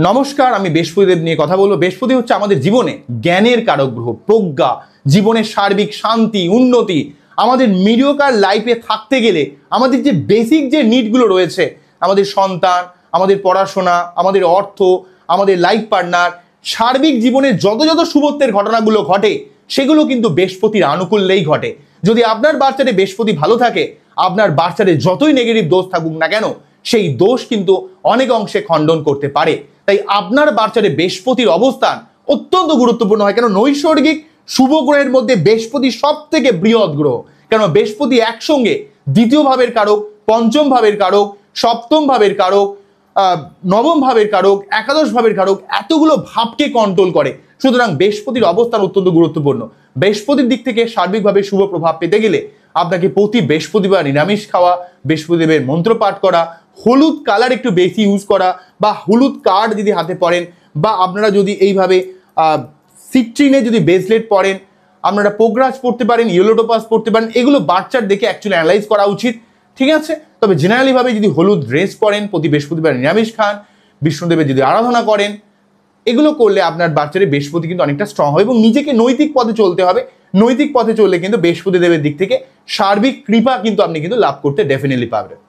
নমস্কার, আমি বৃহস্পতিদেব নিয়ে কথা বলবো। বৃহস্পতি হচ্ছে আমাদের জীবনে জ্ঞানের কারক গ্রহ, প্রজ্ঞা, জীবনের সার্বিক শান্তি, উন্নতি। আমাদের মিডিওকার লাইফে থাকতে গেলে আমাদের যে বেসিক যে নিডগুলো রয়েছে, আমাদের সন্তান, আমাদের পড়াশোনা, আমাদের অর্থ, আমাদের লাইফ পার্টনার, সার্বিক জীবনের যত যত শুভত্বের ঘটনাগুলো ঘটে সেগুলো কিন্তু বৃহস্পতির আনুকূল্যেই ঘটে। যদি আপনার বাচ্চাতে বৃহস্পতি ভালো থাকে, আপনার বাচ্চাতে যতই নেগেটিভ দোষ থাকুক না কেন, সেই দোষ কিন্তু অনেক অংশে খণ্ডন করতে পারে। তাই আপনার বাচ্চাতে বৃহস্পতির অবস্থান অত্যন্ত গুরুত্বপূর্ণ হয়। কেন নৈসর্গিক শুভ গ্রহের মধ্যে বৃহস্পতি সব থেকে বৃহৎ গ্রহ। কেন বৃহস্পতি একসঙ্গে দ্বিতীয় ভাবের কারক, পঞ্চম ভাবের কারক, সপ্তম ভাবের কারক, নবম ভাবের কারক, একাদশ ভাবের কারক, এতগুলো ভাবকে কন্ট্রোল করে। সুতরাং বৃহস্পতির অবস্থান অত্যন্ত গুরুত্বপূর্ণ। বৃহস্পতির দিক থেকে সার্বিকভাবে শুভ প্রভাব পেতে গেলে আপনাকে প্রতি বৃহস্পতিবার নিরামিষ খাওয়া, বৃহস্পতিদেবের মন্ত্র পাঠ করা, হলুদ কালার একটু বেশি ইউজ করা, বা হলুদ কার্ড যদি হাতে পড়েন, বা আপনারা যদি এইভাবে সিট্রিনে যদি ব্রেসলেট পরেন, আপনারা পোগরাজ পড়তে পারেন, ইয়েলো টোপাস পড়তে পারেন। এগুলো বাচ্চার দেখে অ্যাকচুয়ালি অ্যানালাইজ করা উচিত, ঠিক আছে? তবে জেনারেলি ভাবে যদি হলুদ ড্রেস পরেন, প্রতি বৃহস্পতিবার নিরামিষ খান, বিষ্ণুদেবের যদি আরাধনা করেন, এগুলো করলে আপনার বাচ্চাদের বৃহস্পতি কিন্তু অনেকটা স্ট্রং হবে। এবং নিজেকে নৈতিক পথে চলতে হবে। নৈতিক পথে চললে কিন্তু বৃহস্পতি দেবের দিক থেকে সার্বিক কৃপা কিন্তু আপনি কিন্তু লাভ করতে ডেফিনেটলি পারবেন।